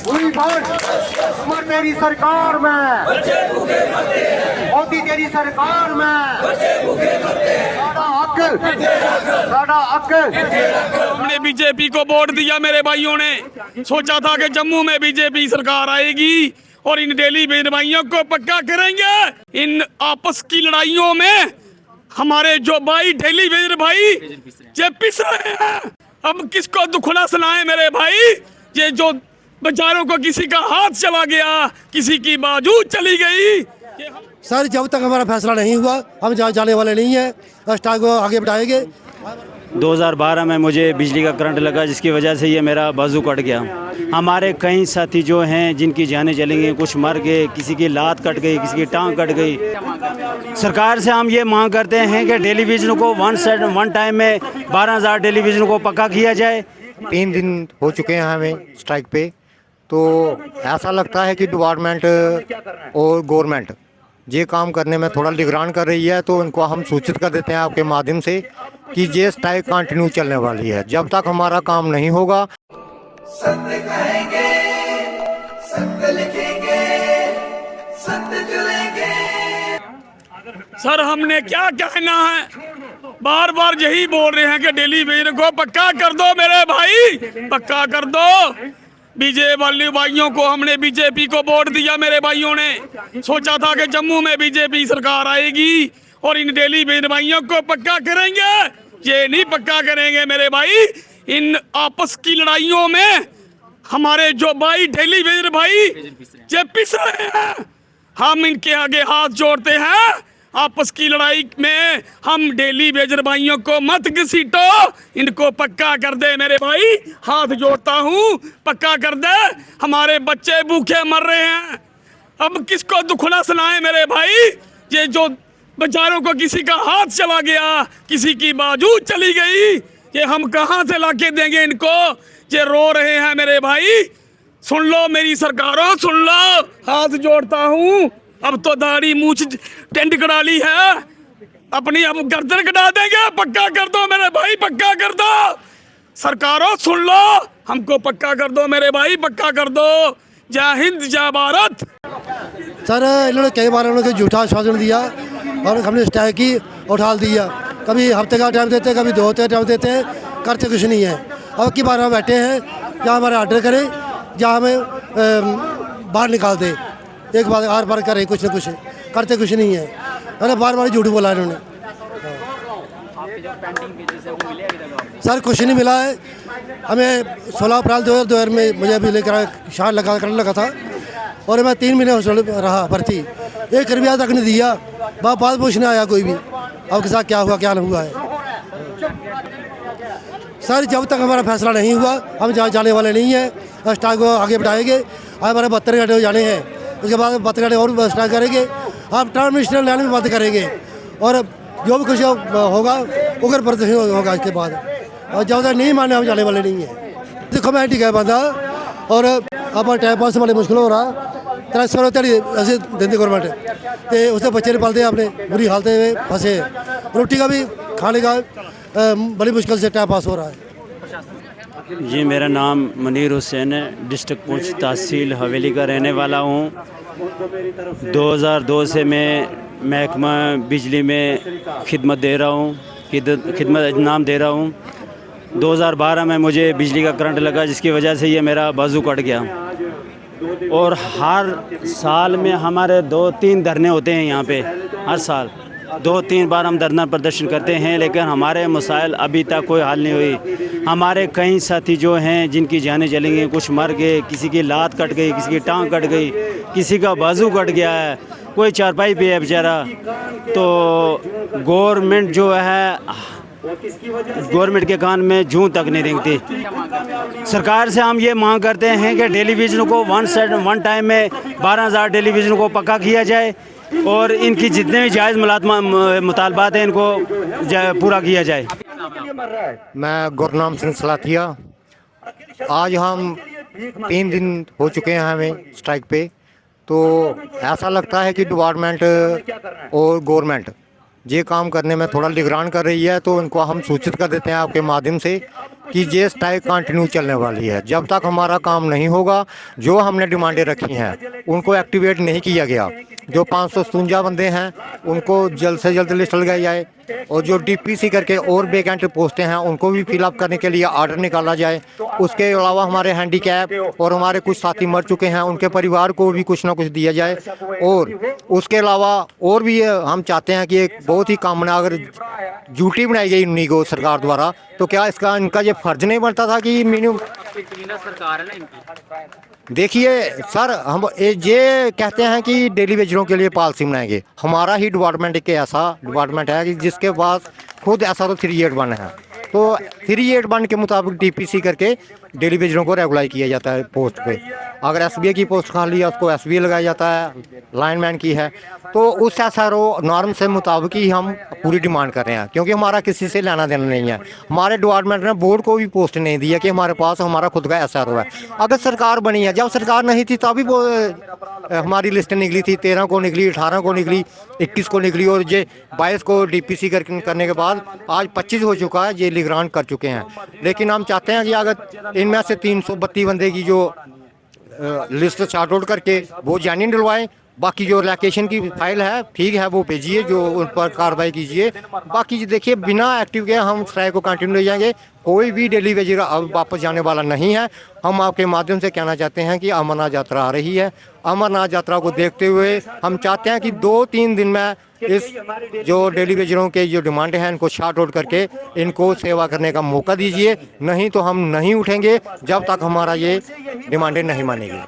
हुई बंद उमर तेरी सरकार में, मोदी तेरी सरकार में, साडा हक हमने बीजेपी को वोट दिया मेरे भाइयों ने। सोचा था कि जम्मू में बीजेपी सरकार आएगी और इन डेली वेज भाइयों को पक्का करेंगे। इन आपस की लड़ाइयों में हमारे जो भाई डेली वेज भाई ये पिस रहे हैं। अब किसको दुखड़ा सुनाए मेरे भाई, ये जो बेचारों को किसी का हाथ चला गया, किसी की बाजू चली गई। सर जब तक हमारा फैसला नहीं हुआ हम जाने वाले नहीं है, स्टॉक को आगे बढ़ाएंगे। 2012 में मुझे बिजली का करंट लगा, जिसकी वजह से ये मेरा बाजू कट गया। हमारे कई साथी जो हैं जिनकी जानें चली गई, कुछ मर गए, किसी की लात कट गई, किसी की टांग कट गई। सरकार से हम ये मांग करते हैं कि टेलीविज़न को वन टाइम में 12,000 टेलीविज़न को पक्का किया जाए। 3 दिन हो चुके हैं हमें स्ट्राइक पे, तो ऐसा लगता है कि डिपार्टमेंट और गवर्नमेंट ये काम करने में थोड़ा निगरान कर रही है। तो इनको हम सूचित कर देते हैं आपके माध्यम से कि ये स्ट्राइक कंटिन्यू चलने वाली है। जब तक हमारा काम नहीं होगा, सत्य कहेंगे, सत्य लिखेंगे, सत्य चलेंगे। सर हमने क्या कहना है, बार बार यही बोल रहे हैं कि डेली वेज को पक्का कर दो मेरे भाई, पक्का कर दो। बीजेपी वाले भाइयों को हमने बीजेपी को वोट दिया मेरे भाइयों ने। सोचा था कि जम्मू में बीजेपी सरकार आएगी और इन डेली वेज भाइयों को पक्का करेंगे। ये नहीं पक्का करेंगे मेरे भाई। इन आपस की लड़ाइयों में हमारे जो भाई डेली वेज भाई ये पिस रहे हैं। हम इनके आगे हाथ जोड़ते हैं। आपस की लड़ाई में हम डेली वेजर भाइयों को मत घसीटो, इनको पक्का कर दे मेरे भाई, हाथ जोड़ता हूँ, पक्का कर दे। हमारे बच्चे भूखे मर रहे हैं। अब किसको दुखड़ा सुनाए मेरे भाई, ये जो बेचारों को किसी का हाथ चला गया, किसी की बाजू चली गई, ये हम कहाँ से लाके देंगे इनको। ये रो रहे हैं मेरे भाई, सुन लो मेरी सरकारों, सुन लो, हाथ जोड़ता हूँ। अब तो दाढ़ी मूछ टेंट करा ली है अपनी, अब गर्दन कटा देंगे। पक्का कर दो मेरे भाई, पक्का कर दो। सरकारों सुन लो, हमको पक्का कर दो मेरे भाई, पक्का कर दो। जय हिंद जय भारत। सर इन्होंने कई बार उन्होंने झूठा आश्वासन दिया और हमने स्ट्राइक की उठाल दिया। कभी हफ्ते का टाइम देते, कभी 2 हफ्ते टाइम देते, करते कुछ नहीं है। अब की बार हम बैठे हैं जहाँ हमारे ऑर्डर करें, जहाँ हमें बाहर निकाल दे। एक बार आर बार करें, कुछ न कुछ करते कुछ नहीं है। मैंने बार बार झूठ बोला इन्होंने। सर कुछ नहीं मिला है हमें। 16 अप्रैल 2002 में मुझे अभी लेकर शार लगा करने लगा था और मैं 3 महीने हॉस्पिटल रहा भर्ती। 1 रुपया तक नहीं दिया, बात पूछने आया कोई भी अब के साथ क्या हुआ क्या नहीं हुआ है। सर जब तक हमारा फैसला नहीं हुआ हम जाने वाले नहीं है, स्टॉक को आगे बढ़ाएंगे। हमारे 72 घंटे जाने हैं, उसके बाद 72 घंटे और स्ट्राइक करेंगे। हम ट्रांसमिशन लाइन में बंद करेंगे और जो भी कुछ होगा उग्र प्रदर्शन होगा इसके बाद। और जब तक नहीं माने हम जाने वाले नहीं है। देखो मैं ठीक है बंदा और अब टाइम पास बड़े मुश्किल हो रहा। ट्रांसफर होता ऐसे देती गवर्नमेंट, तो उससे बच्चे नहीं पालते अपने, बुरी हालत में फंसे। रोटी का भी खाने का बड़ी मुश्किल से टाइम पास हो रहा है। जी मेरा नाम मुनीर हुसैन है, डिस्ट्रिक्ट पुंछ तहसील हवेली का रहने वाला हूँ। 2002 से मैं महकमा बिजली में खिदमत दे रहा हूँ, खिदमत नाम दे रहा हूँ। 2012 में मुझे बिजली का करंट लगा, जिसकी वजह से ये मेरा बाजू कट गया। और हर साल में हमारे 2-3 धरने होते हैं यहाँ पे, हर साल 2-3 बार हम धरना प्रदर्शन करते हैं, लेकिन हमारे मसाइल अभी तक कोई हल नहीं हुई। हमारे कई साथी जो हैं जिनकी जानें चली गई, कुछ मर गए, किसी की लात कट गई, किसी की टांग कट गई, किसी का बाजू कट गया है, कोई चारपाई पे है बेचारा। तो गवर्नमेंट जो है, गवर्नमेंट के कान में जूं तक नहीं रेंगती। सरकार से हम ये मांग करते हैं कि टेलीविज़न को वन टाइम में 12,000 टेलीविज़न को पक्का किया जाए और इनकी जितने भी जायज़ मुतालबात हैं इनको पूरा किया जाए। मैं गुरनाम सिंह सलाथिया। आज हम 3 दिन हो चुके हैं हमें स्ट्राइक पे, तो ऐसा लगता है कि डिपार्टमेंट और गवर्नमेंट ये काम करने में थोड़ा निगरान कर रही है। तो इनको हम सूचित कर देते हैं आपके माध्यम से कि ये स्ट्राइक कंटिन्यू चलने वाली है। जब तक हमारा काम नहीं होगा, जो हमने डिमांडें रखी हैं उनको एक्टिवेट नहीं किया गया, जो 557 बंदे हैं उनको जल्द से जल्द लिस्ट लगाई जाए, और जो डीपीसी करके और वैकेंट पोस्टें हैं उनको भी फिलअप करने के लिए ऑर्डर निकाला जाए। उसके अलावा हमारे हैंडीकैप और हमारे कुछ साथी मर चुके हैं, उनके परिवार को भी कुछ ना कुछ दिया जाए। और उसके अलावा और भी हम चाहते हैं कि एक बहुत ही कामना, अगर ड्यूटी बनाई गई उन्हीं को सरकार द्वारा, तो क्या इसका इनका ये फर्ज नहीं बनता था कि मिनिमम देखिए सर, हम ये कहते हैं कि डेली वेजरों के लिए पॉलिसी बनाएंगे। हमारा ही डिपार्टमेंट एक ऐसा डिपार्टमेंट है कि जिसके पास खुद ऐसा तो 381 है, तो 381 के मुताबिक डीपीसी करके डेली वेजरों को रेगुलाइज किया जाता है पोस्ट पे। अगर एसबीआई की पोस्ट खाली है उसको एसबीआई लगाया जाता है, लाइनमैन की है तो उस एसआरओ नॉर्म से मुताबिक ही हम पूरी डिमांड कर रहे हैं, क्योंकि हमारा किसी से लेना देना नहीं है। हमारे डिपार्टमेंट ने बोर्ड को भी पोस्ट नहीं दिया कि हमारे पास हमारा खुद का एसआरओ है। अगर सरकार बनी है, जब सरकार नहीं थी तभी वो हमारी लिस्ट निकली थी, 13 को निकली, 18 को निकली, 21 को निकली, और ये 22 को डीपीसी करने के बाद आज 25 हो चुका है, ये निगरान कर चुके हैं। लेकिन हम चाहते हैं कि अगर इनमें से 332 बंदे की जो लिस्ट चार्ट आउट करके वो जानी डलवाएं, बाकी जो लोकेशन की फाइल है ठीक है वो भेजिए, जो उन पर कार्रवाई कीजिए। बाकी देखिए बिना एक्टिव के हम स्ट्राइक को कंटिन्यू ले जाएंगे, कोई भी डेली वेजर अब वापस जाने वाला नहीं है। हम आपके माध्यम से कहना चाहते हैं कि अमरनाथ यात्रा आ रही है, अमरनाथ यात्रा को देखते हुए हम चाहते हैं कि 2-3 दिन में इस जो डेली वेजरों के जो डिमांड हैं इनको शार्ट आउट करके इनको सेवा करने का मौका दीजिए, नहीं तो हम नहीं उठेंगे जब तक हमारा ये डिमांडें नहीं मानेगी।